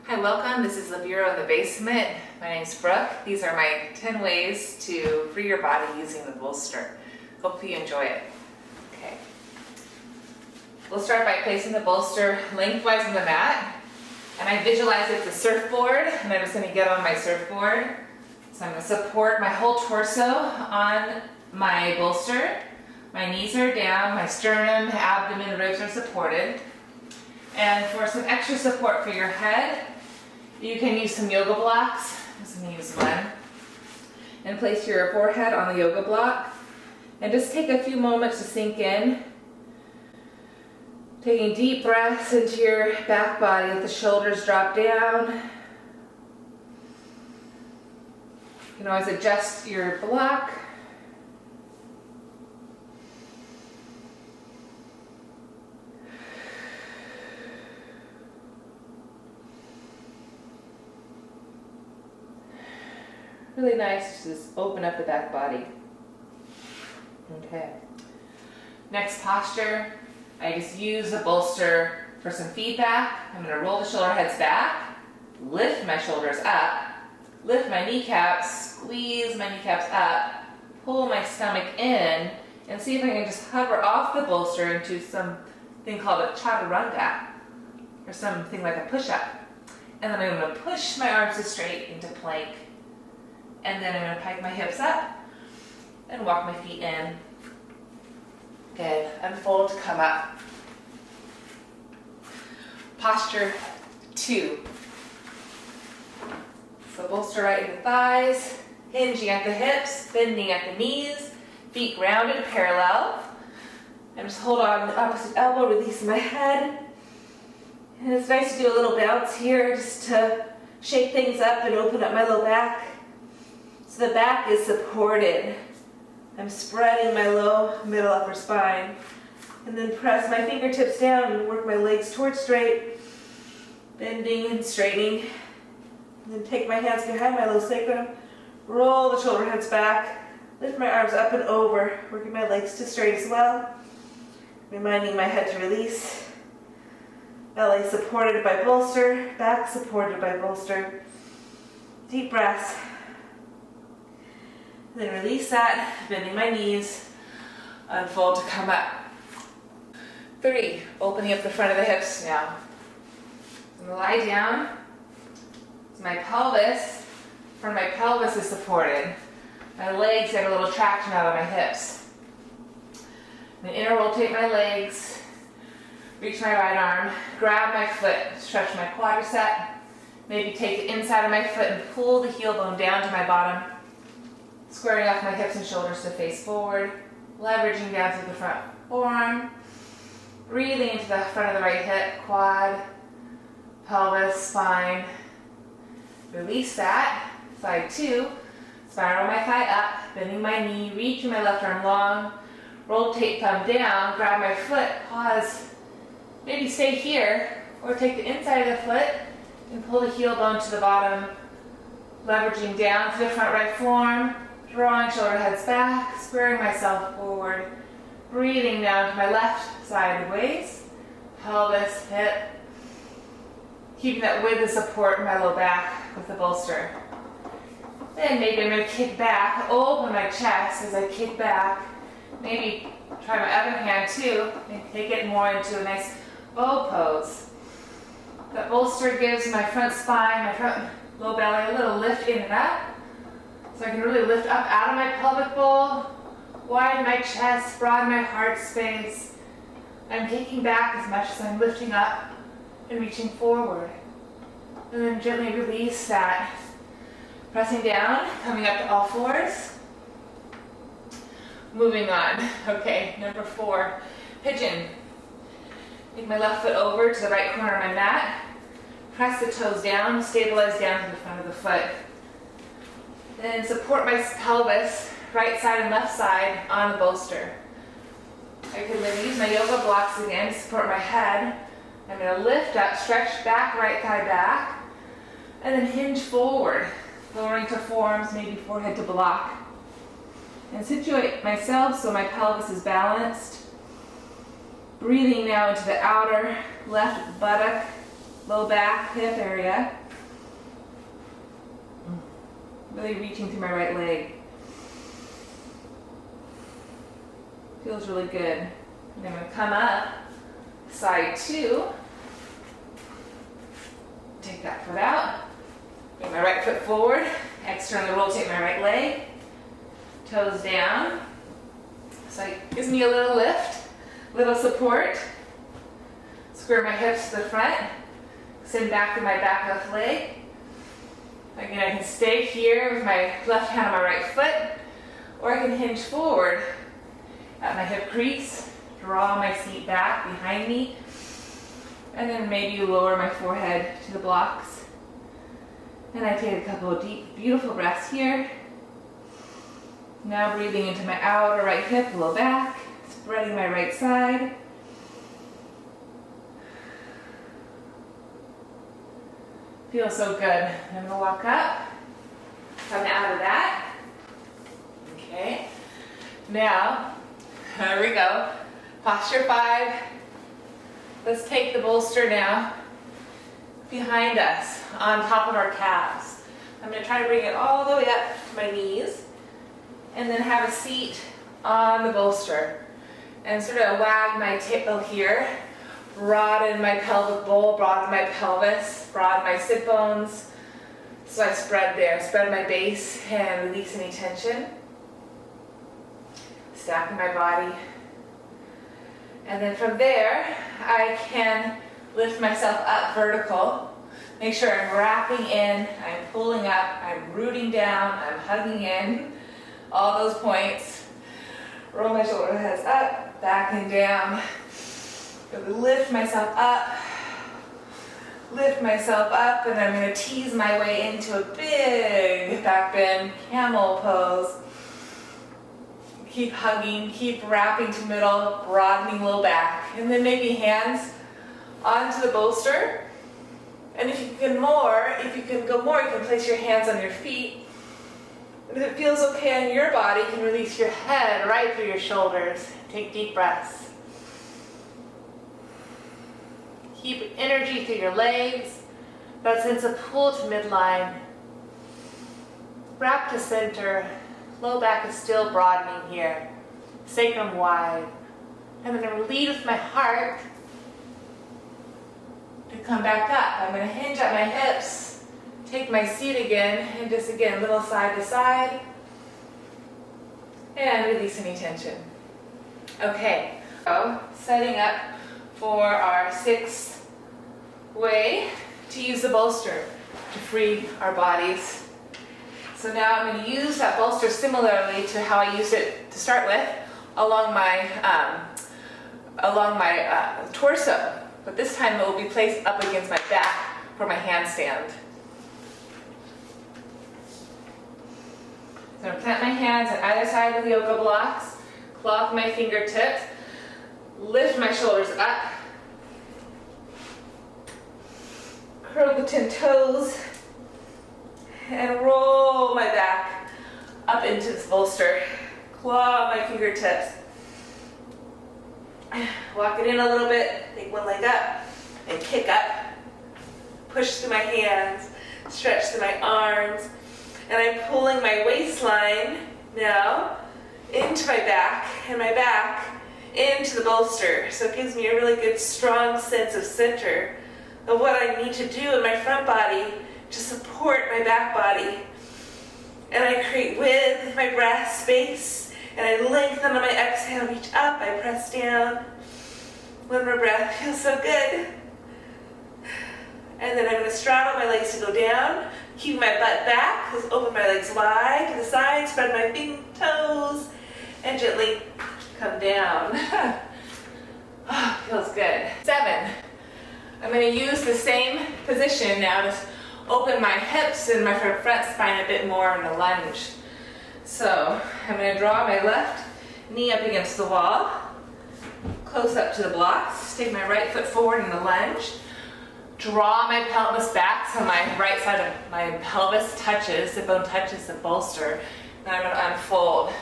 Hi, welcome. This is the Bureau in the Basement. My name's Brooke. These are my 10 ways to free your body using the bolster. Hopefully you enjoy it. Okay. We'll start by placing the bolster lengthwise on the mat. And I visualize it's a surfboard, and I'm just going to get on my surfboard. So I'm going to support my whole torso on my bolster. My knees are down, my sternum, abdomen, ribs are supported. And for some extra support for your head, you can use some yoga blocks. I'm just going to use one. And place your forehead on the yoga block. And just take a few moments to sink in. Taking deep breaths into your back body, let the shoulders drop down. You can always adjust your block. Really nice to just open up the back body. Okay. Next posture, I just use the bolster for some feedback. I'm going to roll the shoulder heads back, lift my shoulders up, lift my kneecaps, squeeze my kneecaps up, pull my stomach in, and see if I can just hover off the bolster into something called a chaturanga, or something like a push-up. And then I'm going to push my arms to straight into plank. And then I'm going to pike my hips up and walk my feet in. Good. Unfold to come up. Posture 2. So bolster right in the thighs, hinging at the hips, bending at the knees, feet grounded parallel. And just hold on the opposite elbow, release my head. And it's nice to do a little bounce here just to shake things up and open up my low back. So the back is supported. I'm spreading my low, middle, upper spine. And then press my fingertips down and work my legs towards straight. Bending and straightening. And then take my hands behind my low sacrum. Roll the shoulder heads back. Lift my arms up and over. Working my legs to straight as well. Reminding my head to release. Belly supported by bolster. Back supported by bolster. Deep breaths. Then release that, bending my knees, unfold to come up. 3, opening up the front of the hips now. I'm going to lie down. So my pelvis, front of my pelvis is supported. My legs get a little traction out of my hips. Then inner rotate my legs, reach my right arm, grab my foot, stretch my quadricep, maybe take the inside of my foot and pull the heel bone down to my bottom. Squaring off my hips and shoulders to face forward, leveraging down through the front forearm, breathing into the front of the right hip, quad, pelvis, spine. Release that. Side 2, spiral my thigh up, bending my knee, reaching my left arm long, rotate thumb down, grab my foot, pause, maybe stay here, or take the inside of the foot and pull the heel bone to the bottom, leveraging down to the front right forearm, drawing shoulder heads back, squaring myself forward, breathing down to my left side of the waist, pelvis, hip, keeping that with the support in my low back with the bolster. Then maybe I'm going to kick back, open my chest as I kick back, maybe try my other hand too, and take it more into a nice bow pose. That bolster gives my front spine, my front low belly a little lift in and up. So I can really lift up out of my pelvic bowl, widen my chest, broaden my heart space. I'm kicking back as much as I'm lifting up and reaching forward. And then gently release that. Pressing down, coming up to all fours. Moving on. Okay, number 4, pigeon. Take my left foot over to the right corner of my mat. Press the toes down, stabilize down to the front of the foot. Then support my pelvis, right side and left side, on the bolster. I can then use my yoga blocks again to support my head. I'm going to lift up, stretch back, right thigh back, and then hinge forward, lowering to forearms, maybe forehead to block. And situate myself so my pelvis is balanced. Breathing now into the outer left buttock, low back, hip area. Really reaching through my right leg. Feels really good. I'm going to come up, side 2. Take that foot out. Bring my right foot forward. Externally rotate my right leg. Toes down. So it gives me a little lift, little support. Square my hips to the front. Send back to my back left leg. Again, I can stay here with my left hand on my right foot, or I can hinge forward at my hip crease, draw my seat back behind me, and then maybe lower my forehead to the blocks. And I take a couple of deep, beautiful breaths here. Now breathing into my outer right hip, low back, spreading my right side. Feels so good. I'm going to walk up, come out of that. Okay. Now, here we go. Posture 5. Let's take the bolster now behind us, on top of our calves. I'm going to try to bring it all the way up to my knees, and then have a seat on the bolster. And sort of wag my tail here. Broaden my pelvic bowl, broaden my pelvis, broaden my sit bones. So I spread there, spread my base and release any tension. Stacking my body. And then from there, I can lift myself up vertical. Make sure I'm wrapping in, I'm pulling up, I'm rooting down, I'm hugging in. All those points. Roll my shoulder heads up, back and down. Lift myself up, and I'm going to tease my way into a big back bend, camel pose. Keep hugging, keep wrapping to middle, broadening low back, and then maybe hands onto the bolster. And if you can go more, you can place your hands on your feet. And if it feels okay on your body, you can release your head right through your shoulders. Take deep breaths. Keep energy through your legs. That sense of pull to midline. Wrap to center. Low back is still broadening here. Sacrum wide. I'm going to lead with my heart to come back up. I'm going to hinge at my hips. Take my seat again, and just again, little side to side. And release any tension. Okay, so setting up for our 6th way to use the bolster to free our bodies. So now I'm going to use that bolster similarly to how I used it to start with along my torso, but this time it will be placed up against my back for my handstand. So I'm going to plant my hands on either side of the yoga blocks, clock my fingertips, lift my shoulders up, curl the 10 toes, and roll my back up into this bolster. Claw my fingertips. Walk it in a little bit, take one leg up, and kick up. Push through my hands, stretch through my arms, and I'm pulling my waistline now into my back, and my back into the bolster. So it gives me a really good, strong sense of center of what I need to do in my front body to support my back body. And I create width with my breath, space, and I lengthen on my exhale, reach up, I press down. One more breath, feels so good. And then I'm going to straddle my legs to go down, keep my butt back, just open my legs wide to the side, spread my big toes, and gently come down. Oh, feels good. 7. I'm going to use the same position now to open my hips and my front spine a bit more in a lunge. So I'm going to draw my left knee up against the wall, close up to the blocks, take my right foot forward in a lunge, draw my pelvis back so my right side of my pelvis touches, the bone touches the bolster. Then I'm going to unfold.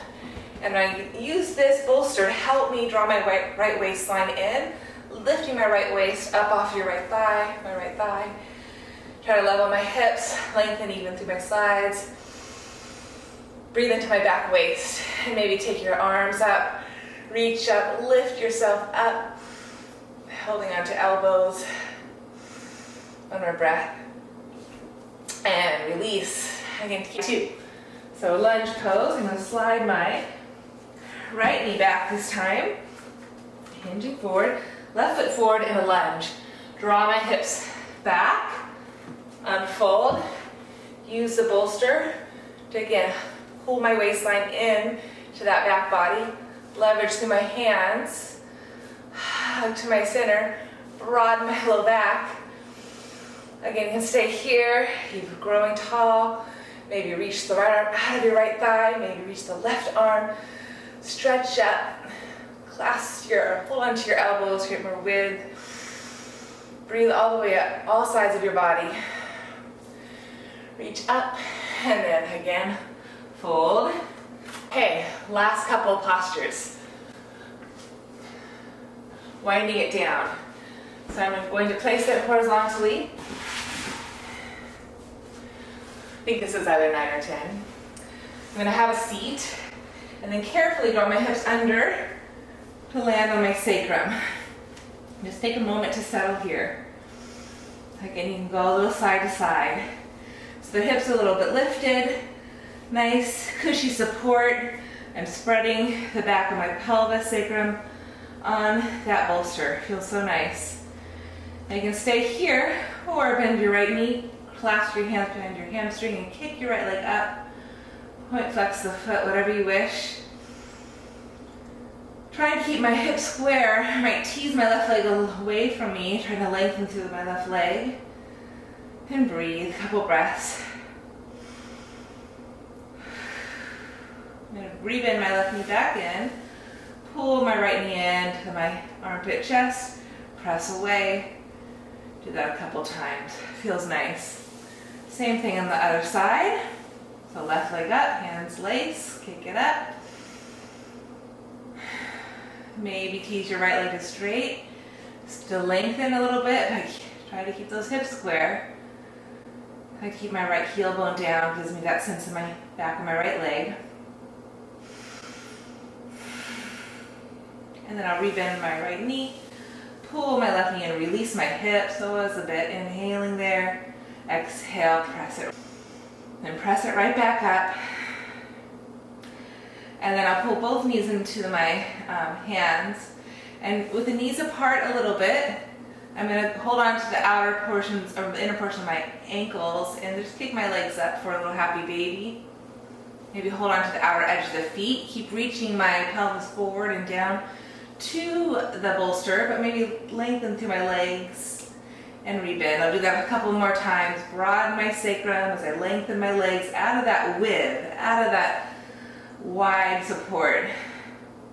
And I use this bolster to help me draw my right waistline in, lift lifting my right waist up off your right thigh, my right thigh. Try to level my hips, lengthen even through my sides. Breathe into my back waist and maybe take your arms up, reach up, lift yourself up, holding onto elbows. One more breath. And release. Again, 2. So lunge pose. I'm going to slide my right knee back this time. Hinging forward. Left foot forward in a lunge. Draw my hips back. Unfold. Use the bolster to again pull my waistline in to that back body. Leverage through my hands. Hug to my center. Broaden my low back. Again, you can stay here. Keep growing tall. Maybe reach the right arm out of your right thigh. Maybe reach the left arm. Stretch up. Hold onto your elbows, get more width. Breathe all the way up, all sides of your body. Reach up, and then again, fold. Okay, last couple of postures. Winding it down. So I'm going to place it horizontally. I think this is either 9 or 10. I'm going to have a seat, and then carefully draw my hips under to land on my sacrum. Just take a moment to settle here. Again, you can go a little side to side. So the hips are a little bit lifted. Nice, cushy support. I'm spreading the back of my pelvis, sacrum, on that bolster. Feels so nice. And you can stay here, or bend your right knee, clasp your hands behind your hamstring, and kick your right leg up. Point flex the foot, whatever you wish. Try and keep my hips square. I might tease my left leg away from me, trying to lengthen through my left leg. And breathe, a couple breaths. I'm going to breathe in my left knee back in. Pull my right knee into my armpit chest. Press away. Do that a couple times. Feels nice. Same thing on the other side. So left leg up, hands lace, kick it up. Maybe tease your right leg to straight. Still lengthen a little bit. Try to keep those hips square. I keep my right heel bone down, gives me that sense in my back of my right leg. And then I'll rebend my right knee, pull my left knee and release my hip. So as a bit, inhaling there. Exhale, press it. Then press it right back up. And then I'll pull both knees into my hands. And with the knees apart a little bit, I'm going to hold on to the outer portions, or the inner portion of my ankles, and just kick my legs up for a little happy baby. Maybe hold on to the outer edge of the feet. Keep reaching my pelvis forward and down to the bolster, but maybe lengthen through my legs and rebend. I'll do that a couple more times. Broaden my sacrum as I lengthen my legs out of that width, out of that wide support,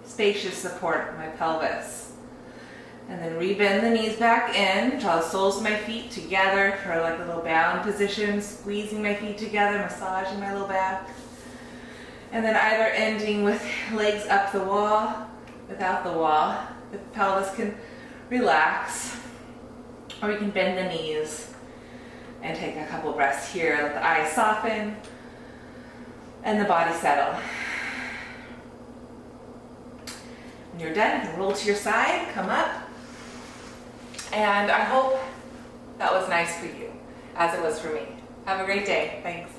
spacious support of my pelvis. And then rebend the knees back in, draw the soles of my feet together for like a little bound position, squeezing my feet together, massaging my low back. And then either ending with legs up the wall, without the wall, the pelvis can relax, or you can bend the knees and take a couple breaths here. Let the eyes soften and the body settle. When you're done, you can roll to your side, come up. And I hope that was nice for you, as it was for me. Have a great day. Thanks.